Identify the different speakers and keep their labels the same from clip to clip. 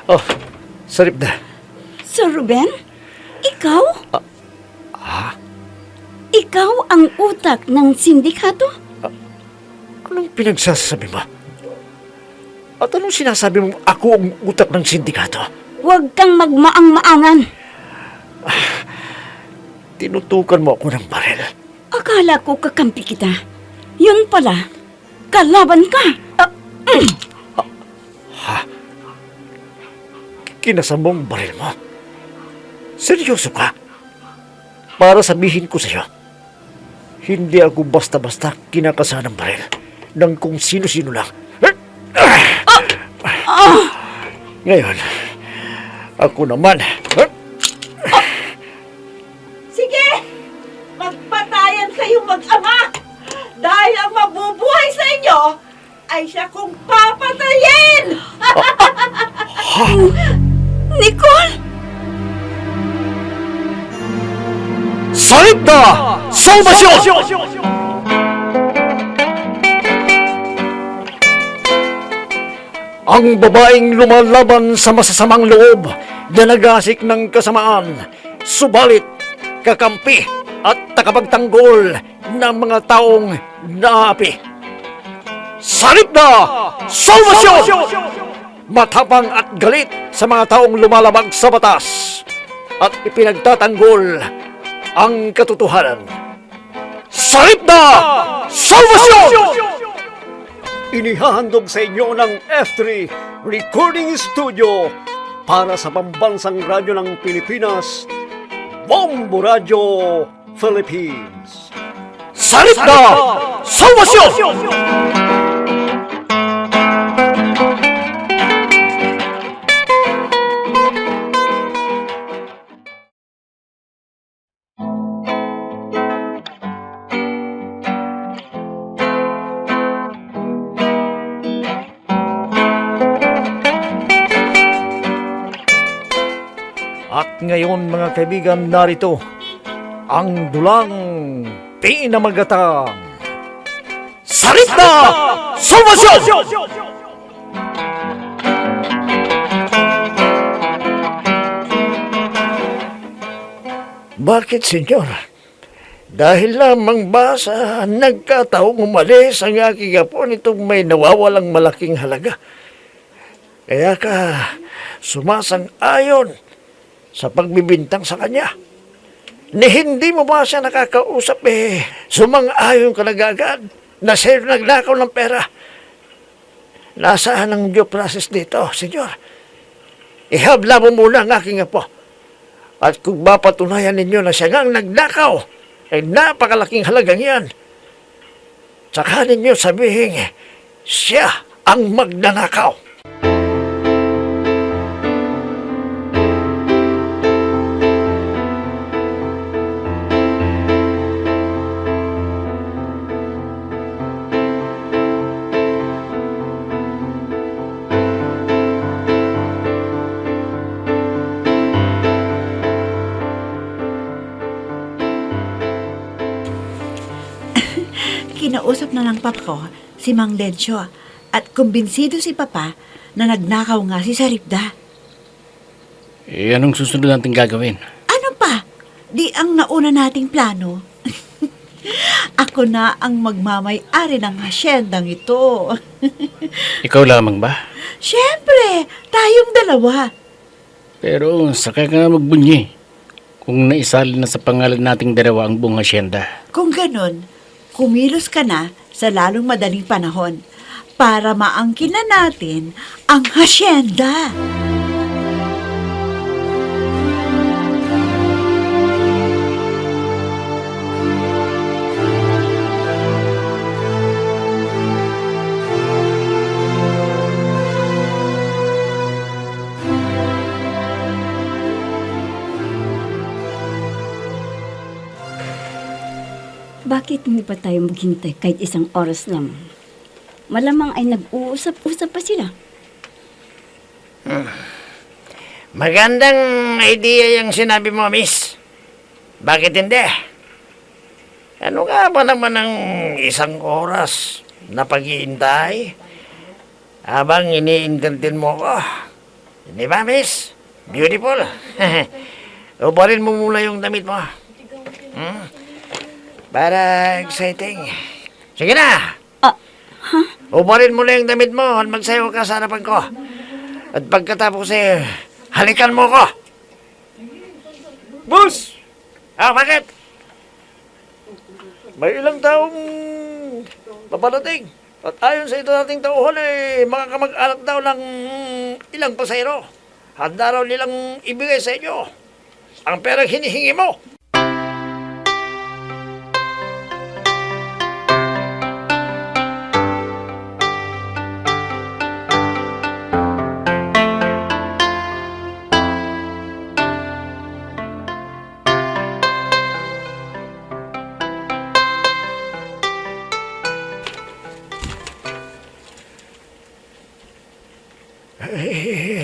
Speaker 1: Oh, sarip na.
Speaker 2: Sir Ruben? Ikaw? Ikaw ang utak ng sindikato?
Speaker 1: Anong pinagsasabi mo? At anong sinasabi mo ako ang utak ng sindikato?
Speaker 2: Huwag kang magmaang-maangan.
Speaker 1: Tinutukan mo ako ng baril.
Speaker 2: Akala ko kakampi kita. Yun pala, kalaban ka.
Speaker 1: Kinasam mo ang baril mo. Seryoso ka? Para sabihin ko sa'yo, hindi ako basta-basta kinakasa ng baril ng kung sino-sino lang. Ngayon, ako naman.
Speaker 3: Sige! Magpatayan kayong mag-ama! Dahil ang mabubuhay sa inyo ay siya kong papatayin!
Speaker 2: Nicole!
Speaker 1: Salip na! Salvasyon! Ang babaeng lumalaban sa masasamang loob na nagasik ng kasamaan, subalit kakampi at takapagtanggol ng mga taong naapi. Salip na! Salvasyon! Matapang at galit sa mga taong lumalabag sa batas at ipinagtatanggol ang katotohanan. Salip na! Salvasyon! Inihahandog sa inyo ng F3 Recording Studio para sa pambansang radyo ng Pilipinas, Bombo Radio Philippines. Salip na! Salvasyon! At ngayon mga kaibigan, narito ang dulang pinamagatang Salip na! Salvasyon! Bakit, senyor? Dahil lamang ba sa nagkataong umalis ang aking apo nitong may nawawalang malaking halaga? Kaya ka sumasang-ayon sa pagbibintang sa kanya. Ni hindi mo ba siya nakakausap sumang-ayon ka na agad na siya nagnakaw ng pera? Nasaan ang due process dito, senyor? Ihabla mo muna ang aking apo. At kung mapatunayan ninyo na siya ngang nagnakaw, ay napakalaking halagang yan. Saka ninyo sabihin, siya ang magnanakaw.
Speaker 3: Kinausap na ng papa ko si Mang Dencio at kumbinsido si papa na nagnakaw nga si Saripda.
Speaker 4: Anong susunod natin gagawin?
Speaker 3: Ano pa? Di ang nauna nating plano. Ako na ang magmamay-ari ng hasyendang ito.
Speaker 4: Ikaw lamang ba?
Speaker 3: Siyempre, tayong dalawa.
Speaker 4: Pero saka ka magbunyi kung naisali na sa pangalan nating dalawa ang buong asyenda.
Speaker 3: Kung ganun, kumilos ka na sa lalong madaling panahon para maangkin na natin ang hasyenda.
Speaker 2: Bakit hindi pa tayo maghintay kahit isang oras lang? Malamang ay nag-uusap-usap pa sila.
Speaker 1: Magandang idea yung sinabi mo, miss. Bakit hindi? Ano nga ba naman ang isang oras na pag-iintay habang iniintintin mo ko. Hindi ba, miss? Beautiful. Ubarin mo muna yung damit mo. Para exciting. Sige na! Ubarin mo na yung damit mo at magsayaw ka sa harapan ko. At pagkatapos halikan mo ko. Boss! Bakit? May ilang taong paparating. At ayon sa ito nating tauhan mga kamag-anak daw ng ilang pasayro. Handa raw nilang ibigay sa inyo ang perang hinihingi mo.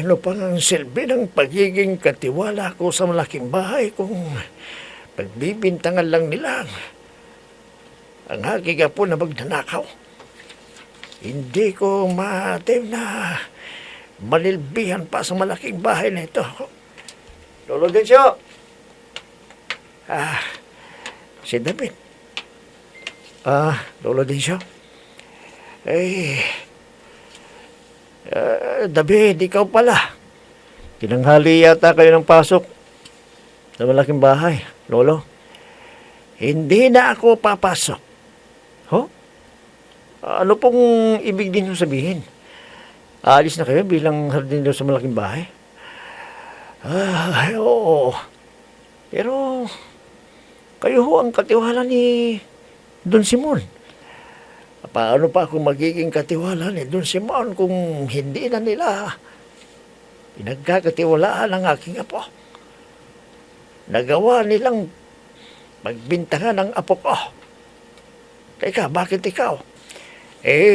Speaker 1: Ano pang ang silbi ng pagiging katiwala ko sa malaking bahay kung pagbibintangan lang nila ang aking apo na magnanakaw. Hindi ko maatim na manilbihan pa sa malaking bahay na ito. Lolo Densyo! Si David. Lolo Densyo? David, ikaw pala. Tinanghali yata kayo ng pasok sa malaking bahay, Lolo. Hindi na ako papasok. Ano pong ibig din sabihin? Aalis na kayo bilang hardinero sa malaking bahay? Oo. Pero, kayo ho ang katiwala ni Don Simon. Paano pa ako magiging katiwala ni Don Simon kung hindi na nila pinagkakatiwalaan ang aking apo? Nagawa nilang magbintangan ng apo ko. Teka, bakit ikaw?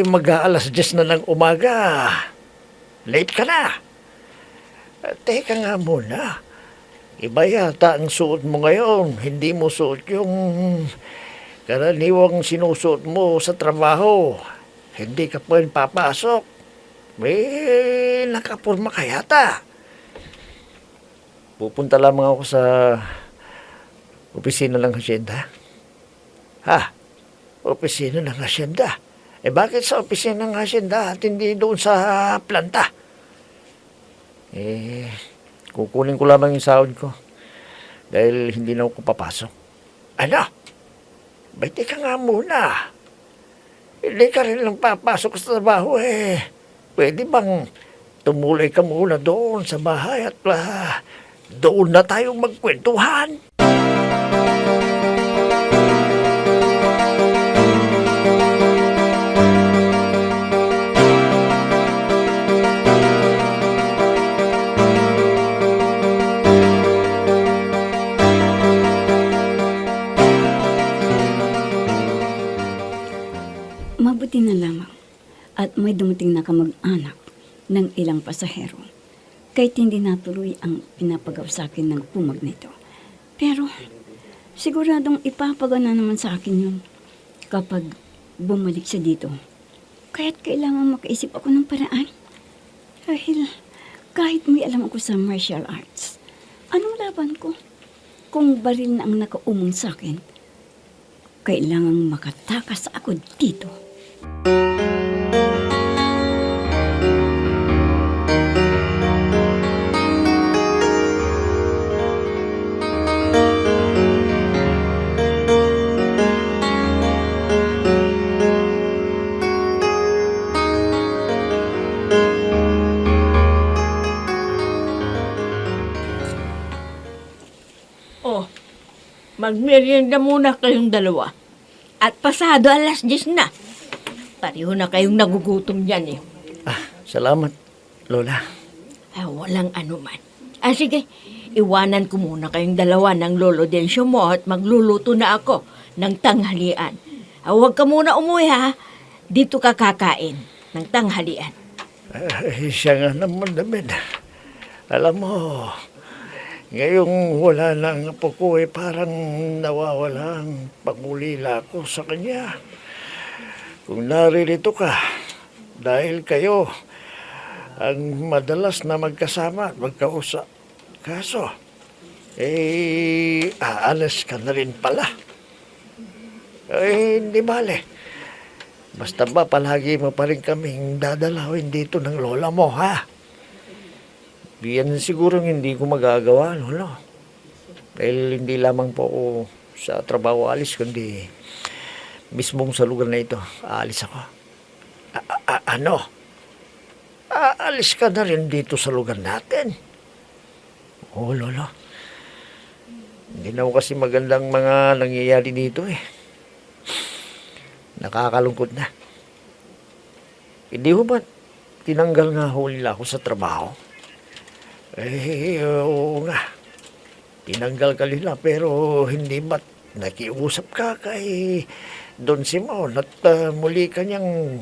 Speaker 1: Mag-aalas 10 na ng umaga. Late ka na. Teka nga muna. Iba yata ang suot mo ngayon. Hindi mo suot yung karaniwang sinusuot mo sa trabaho. Hindi ka pwedeng papasok. Nakapurma ka yata. Pupunta lamang ako sa opisina ng hasyenda. Opisina ng hasyenda? Bakit sa opisina ng hasyenda at hindi doon sa planta? Kukunin ko lamang yung sahod ko. Dahil hindi na ako papasok. Ano? Ba't ka nga muna? Hindi ka rin lang papasok sa trabaho Pwede bang tumuloy ka muna doon sa bahay at doon na tayong magkwentuhan?
Speaker 2: Mabuti na lamang at may dumating na kamag-anak ng ilang pasahero. Kahit hindi natuloy ang pinapagaw sa akin ng pumag nito. Pero siguradong ipapagana naman sa akin yun kapag bumalik siya dito. Kaya't kailangan makaisip ako ng paraan. Dahil kahit may alam ako sa martial arts, anong laban ko? Kung baril na ang nakaumong sa akin, kailangang makatakas ako dito.
Speaker 5: Magmerienda muna kayong dalawa. At pasado alas 10 na. Pareho na kayong nagugutom dyan
Speaker 1: Salamat, Lola.
Speaker 5: Walang anuman. Sige, iwanan ko muna kayong dalawa ng lolo Densyo mo at magluluto na ako ng tanghalian. Huwag ka muna umuwi Dito ka kakain ng tanghalian.
Speaker 1: Siya nga naman, David. Alam mo, ngayong wala na ang apo ko parang nawawala ang pangulila ko sa kanya. kung naririto ka, dahil kayo ang madalas na magkasama at magkausap. Kaso, aalis ka na rin pala. Hindi bale. Basta ba palagi mo pa rin kaming dadalawin dito ng lola mo, ha? Yan siguro hindi ko magagawa, lolo. Dahil hindi lamang po ako sa trabaho alis, kundi mismong sa lugar na ito, aalis ako. Ano? Aalis ka na rin dito sa lugar natin? Oo, lolo. Hindi na ako kasi magandang mga nangyayari dito eh. Nakakalungkot na. Hindi ho ba tinanggal nga ho nila ako sa trabaho? Oo nga. Tinanggal ka nila pero hindi ba't nakiusap ka kay Don Simon at muli kanyang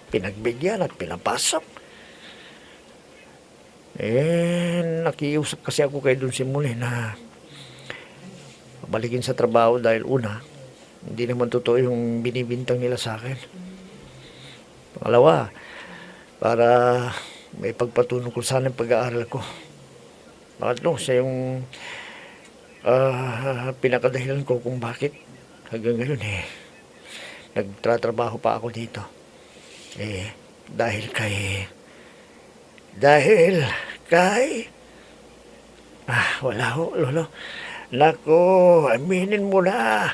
Speaker 1: pinagbigyan at pinapasok? Nakiusap kasi ako kay Don Simon na balikin sa trabaho dahil una, hindi naman totoo yung binibintang nila sa akin. Pangalawa, para may pagpatuloy ko sana ang pag-aaral ko. Pangatlo, siya yung pinakadahilan ko kung bakit hanggang ngayon nagtatrabaho pa ako dito. Dahil kay wala ho, lolo. Nako, aminin mo na.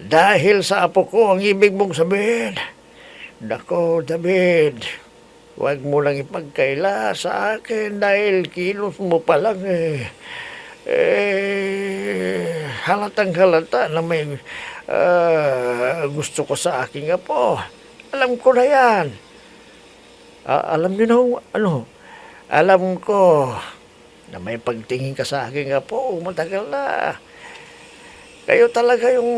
Speaker 1: Dahil sa apo ko ang ibig mong sabihin. Nako, David, huwag mo lang ipagkaila sa akin dahil kilos mo pa lang halatang halata na may gusto ko sa aking apo. Alam ko na yan. Alam niyo na, alam ko na may pagtingin ka sa aking apo. Matagal na. Kayo talaga yung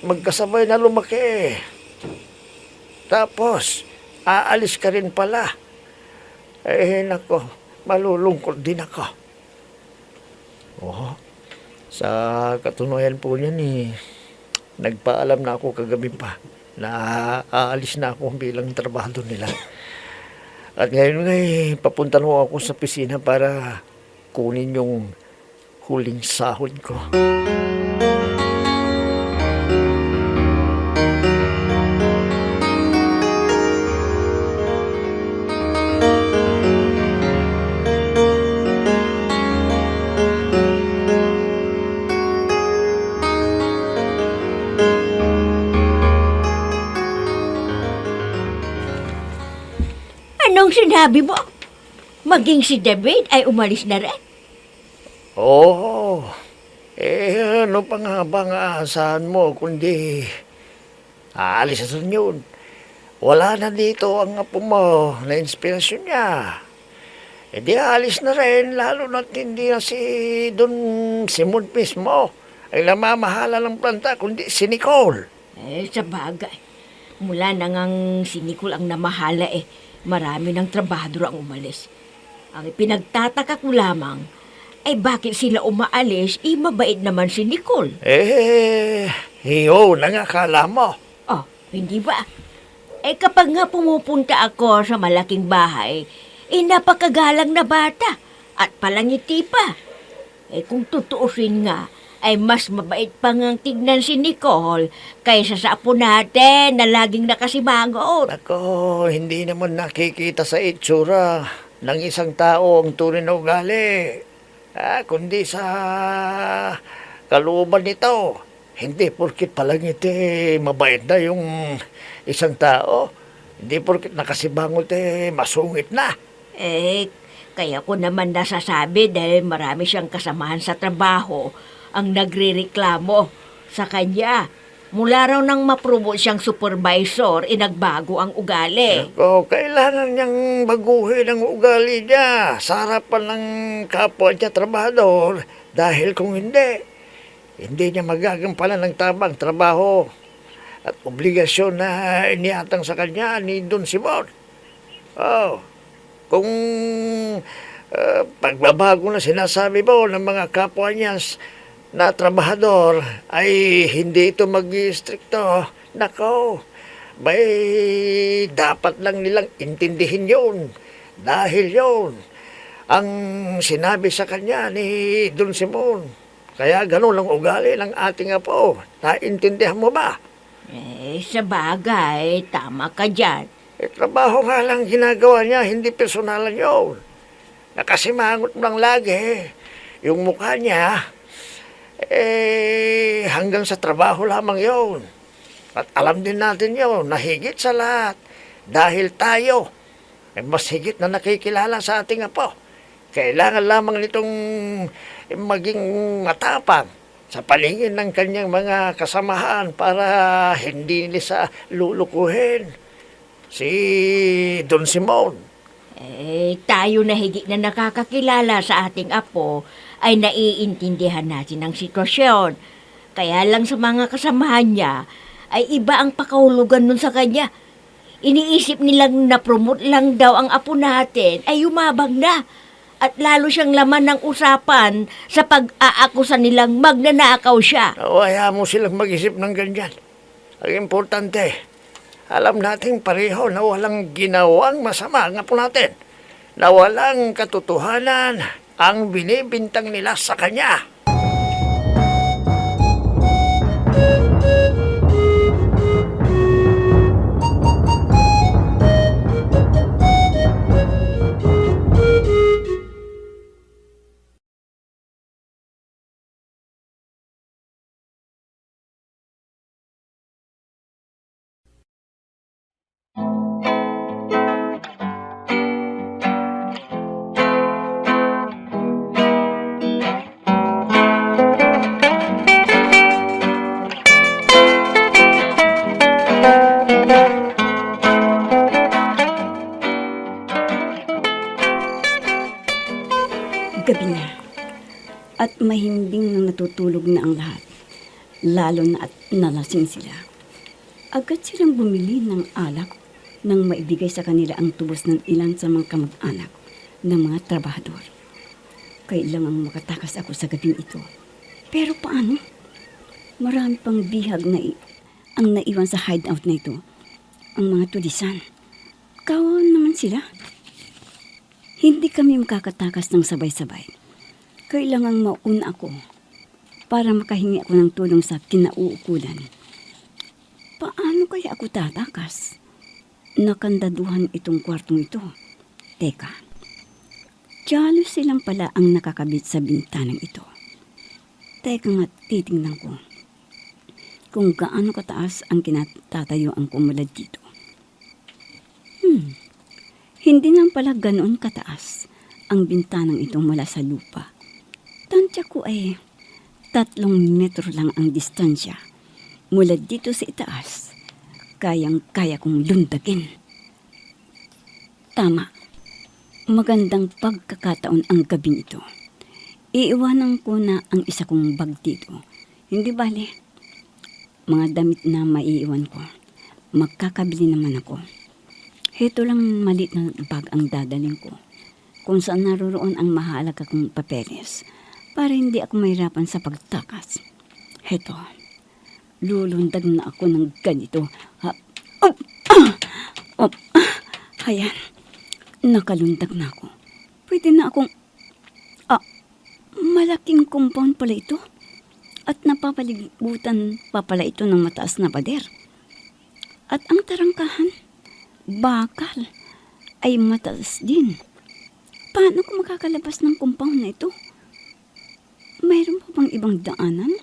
Speaker 1: magkasabay na lumaki. Tapos, aalis ka rin pala. Nako, malulungkot din ako. Sa katunayan po niyan nagpaalam na ako kagabi pa na aalis na ako bilang trabahador nila. At ngayon papunta na ako sa pisina para kunin yung huling sahod ko.
Speaker 5: Anong sinabi mo? Maging si David ay umalis na rin?
Speaker 1: Oo. Ano pa nga bang aasahan mo kundi aalis na yun. Wala na dito ang apo mo na inspirasyon niya. Di aalis na rin, lalo na't hindi na si Don Simon mismo ay namamahala ng planta, kundi si Nicole.
Speaker 5: Sa bagay. Mula na ngang si Nicole ang namahala marami ng trabahador ang umalis. Ang pinagtataka ko lamang ay bakit sila umaalis, mabait naman si Nicole.
Speaker 1: Yun ang akala mo.
Speaker 5: Oh, hindi ba? Kapag nga pumupunta ako sa malaking bahay, napakagalang na bata at palangiti pa. Kung tutuusin nga, ay mas mabait pa ngang tignan si Nicole kaysa sa apo natin na laging nakasimangot.
Speaker 1: Ako, hindi naman nakikita sa itsura ng isang tao ang tunay na ugali. Kundi sa kalooban nito. Hindi porkit palangiti mabait na yung isang tao. Hindi porkit nakasibangot masungit na.
Speaker 5: Kaya ko naman nasasabi dahil marami siyang kasamahan sa trabaho ang nagrereklamo sa kanya. Mula raw nang ma-promote siyang supervisor, nagbago ang ugali.
Speaker 1: Kailangan niyang baguhin ang ugali niya sa harapan ng kapwa niya trabahador. Dahil kung hindi niya magagampanan ng tamang trabaho at obligasyon na iniatang sa kanya ni Don Simon. Kung pagbabago na sinasabi mo ng mga kapwa niya na trabahador ay hindi ito mag-istrikto, Nako, may dapat lang nilang intindihin yun. Dahil yun, ang sinabi sa kanya ni Don Simon. Kaya ganun lang ugali ng ating apo. Naintindihan mo ba?
Speaker 5: Sa bagay, tama ka dyan.
Speaker 1: Trabaho nga lang ginagawa niya, hindi personalan yun. Nakasimangot lang lagi. Yung mukha niya, hanggang sa trabaho lamang yun. At alam din natin yun, na higit sa lahat, dahil tayo, mas higit na nakikilala sa ating apo. Kailangan lamang nitong maging matapang sa palingin ng kanyang mga kasamahan para hindi nila sa lulukuhin. Si Don Simon.
Speaker 5: Tayo na higit na nakakakilala sa ating apo ay naiintindihan natin ang sitwasyon. Kaya lang sa mga kasamahan niya ay iba ang pakahulugan nun sa kanya. Iniisip nilang na-promote lang daw ang apo natin ay yumabang na. At lalo siyang laman ng usapan sa pag-aakusa nilang magnanakaw siya.
Speaker 1: Hayaan mo silang mag-isip ng ganyan. Ang importante, alam nating pareho na walang ginawang masama ang apo natin. Na walang katotohanan ang binibintang nila sa kanya.
Speaker 2: Gabi na. At mahimbing nang natutulog na ang lahat. Lalo na at nalasing sila. Agad silang bumili ng alak nang maibigay sa kanila ang tubos ng ilan sa mga kamag-anak ng mga trabahador. Kailangang makatakas ako sa gabing ito. Pero paano? Marami pang bihag na ang naiwan sa hideout na ito. Ang mga tulisan. Kawan naman sila. Hindi kami makakatakas ng sabay-sabay. Kailangang mauna ako para makahingi ako ng tulong sa kinauukulan. Paano kaya ako tatakas? Nakandaduhan itong kwartong ito. Teka, tiyalo silang pala ang nakakabit sa bintanang ito. Teka nga, titingnan ko kung gaano kataas ang kinatatayo ang kumulad dito. Hindi nang pala ganoon kataas ang bintanang ito mula sa lupa. Tansya ko ay 3 metro lang ang distansya mula dito sa itaas. Kayang-kaya kong lundagin. Tama. Magandang pagkakataon ang gabing ito. Iiwanan ko na ang isa kong bag dito. Hindi bale. Mga damit na maiiwan ko. Magkakabili naman ako. Heto lang maliit na bag ang dadaling ko, kung saan naroroon ang mahalaga kong papeles, para hindi ako mahirapan sa pagtakas. Heto, lulundag na ako ng ganito. Ayan, nakalundag na ako. Pwede na akong... malaking compound pala ito. At napapalibutan pa pala ito ng mataas na pader. At ang tarangkahan, bakal, ay mataas din. Paano ko makakalabas ng compound na ito? Mayroon pa bang ibang daanan?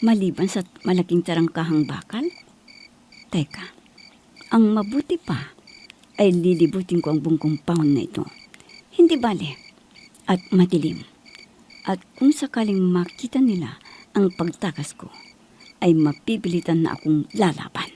Speaker 2: Maliban sa malaking tarangkahang bakal? Teka, ang mabuti pa ay lilibutin ko ang buong compound na ito. Hindi bale, at madilim. At kung sakaling makita nila ang pagtakas ko, ay mapipilitan na akong lalaban.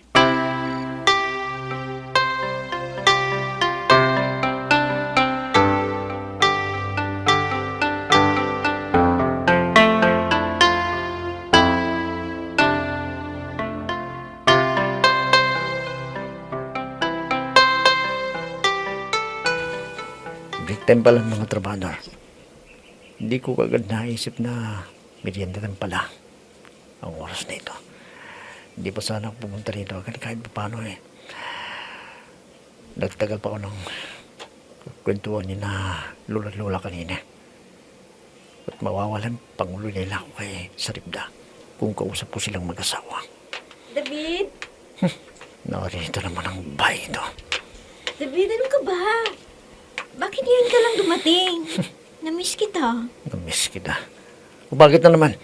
Speaker 1: Break time pala mga trabador. Hindi ko kagad naisip na merienda lang pala ang oras na ito. Hindi pa sana ako pumunta rito agad kahit paano eh. Nagtagal pa ako ng kwentuhan ni na lola kanina. At mawawalan pangulo nila ako kay Saripda kung kausap ko silang mag-asawa.
Speaker 5: David?
Speaker 1: Narito naman ang bahay ito.
Speaker 5: David, ano ka ba? Bakit ngayon ka lang dumating? Namiss kita.
Speaker 1: Namiss kita. O bakit na naman?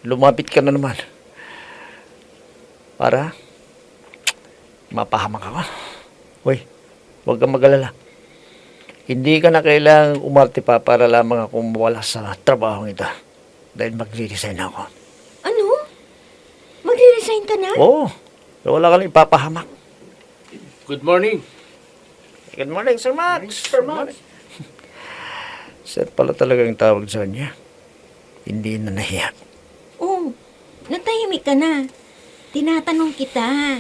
Speaker 1: Lumapit ka na naman. Para mapahamak ako. Hoy, huwag kang mag-alala. Hindi ka na kailangang umarte pa para lamang akong mawala sa trabaho ito. Dahil mag-resign ako.
Speaker 5: Ano? Magre-resign ka na?
Speaker 1: Oo, wala ka lang ipapahamak.
Speaker 4: Good morning.
Speaker 1: Good morning, Sir Max. Sir Max. Sir pala talaga yung tawag sa kanya. Hindi na nahiya.
Speaker 5: Oh, natahimik ka na. Tinatanong kita,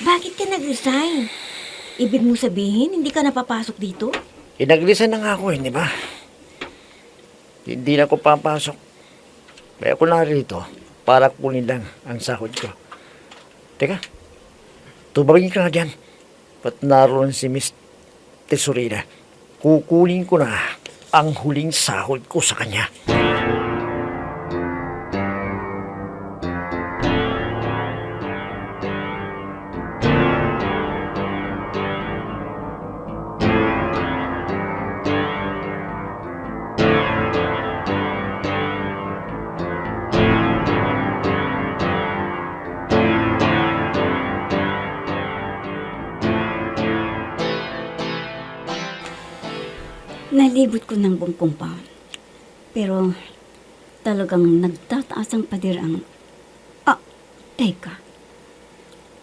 Speaker 5: bakit ka nag-resign? Ibig mo sabihin, hindi ka napapasok dito?
Speaker 1: Nag-resign na nga ako, hindi ba? Hindi na ako papasok. Kaya ako narito para kunin lang ang sahod ko. Teka, tubagin ka nga dyan. Ba't naroon si Miss Tesorina? Kukunin ko na ang huling sahod ko sa kanya.
Speaker 2: Nalibot ko ng buong compound. Pero talagang nagtataas ang pader ang... Teka.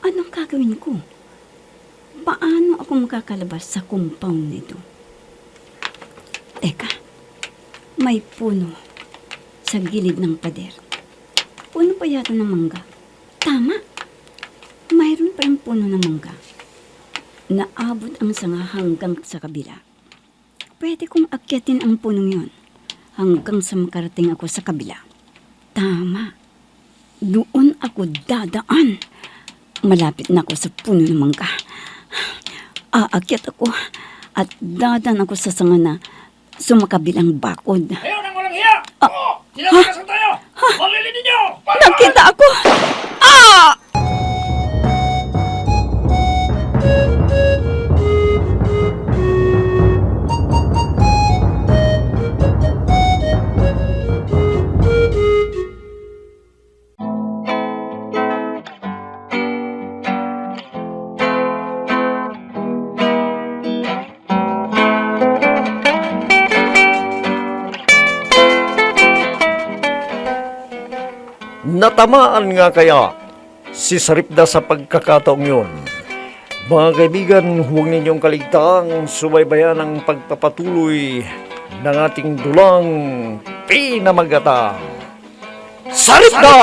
Speaker 2: Anong gagawin ko? Paano ako makakalabas sa compound nito? Teka. May puno sa gilid ng pader. Puno pa yata ng mangga. Tama. Mayroon pa yung puno ng mangga. Naabot ang sanga hanggang sa kabila. Pwede kong akyatin ang punong yon hanggang sa makarating ako sa kabila. Tama. Doon ako dadaan. Malapit na ako sa puno ng mangga. Aakyat ako at dadaan ako sa sanga na sumakabilang bakod.
Speaker 1: Ayaw nang walang hiya! Sinasakasan tayo! Mamili ninyo!
Speaker 2: Nakita ako!
Speaker 1: Natamaan nga kaya si Saripda sa pagkakataong yun. Mga kaibigan, huwag ninyong kaligtaang subaybayan ang pagpapatuloy ng ating dulang pinamagatang Saripda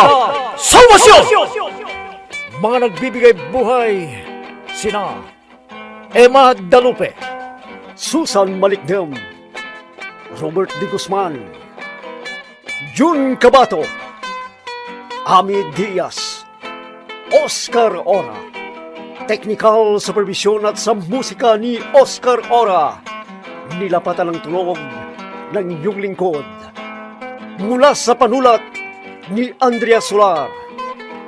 Speaker 1: sa Wasyo! Mga nagbibigay buhay, sina Emma Dalupe,
Speaker 6: Susan Malikdem, Robert D. Guzman, Jun Cabato, Ami Diaz, Oscar Ora, Technical Supervision at sa musika ni Oscar Ora, nilapatan ng tulog ng iyong lingkod. Mula sa panulat ni Andrea Solar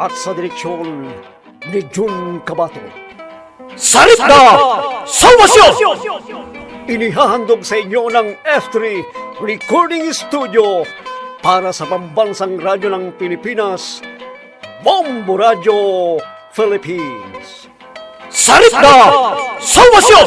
Speaker 6: at sa direksyon ni Jun Cabato.
Speaker 1: Saripda sa Wasyo!
Speaker 6: Inihahandog sa inyo ng F3 Recording Studio para sa pambansang radyo ng Pilipinas, Bombo Radio Philippines.
Speaker 1: Saripda sa Wasyo!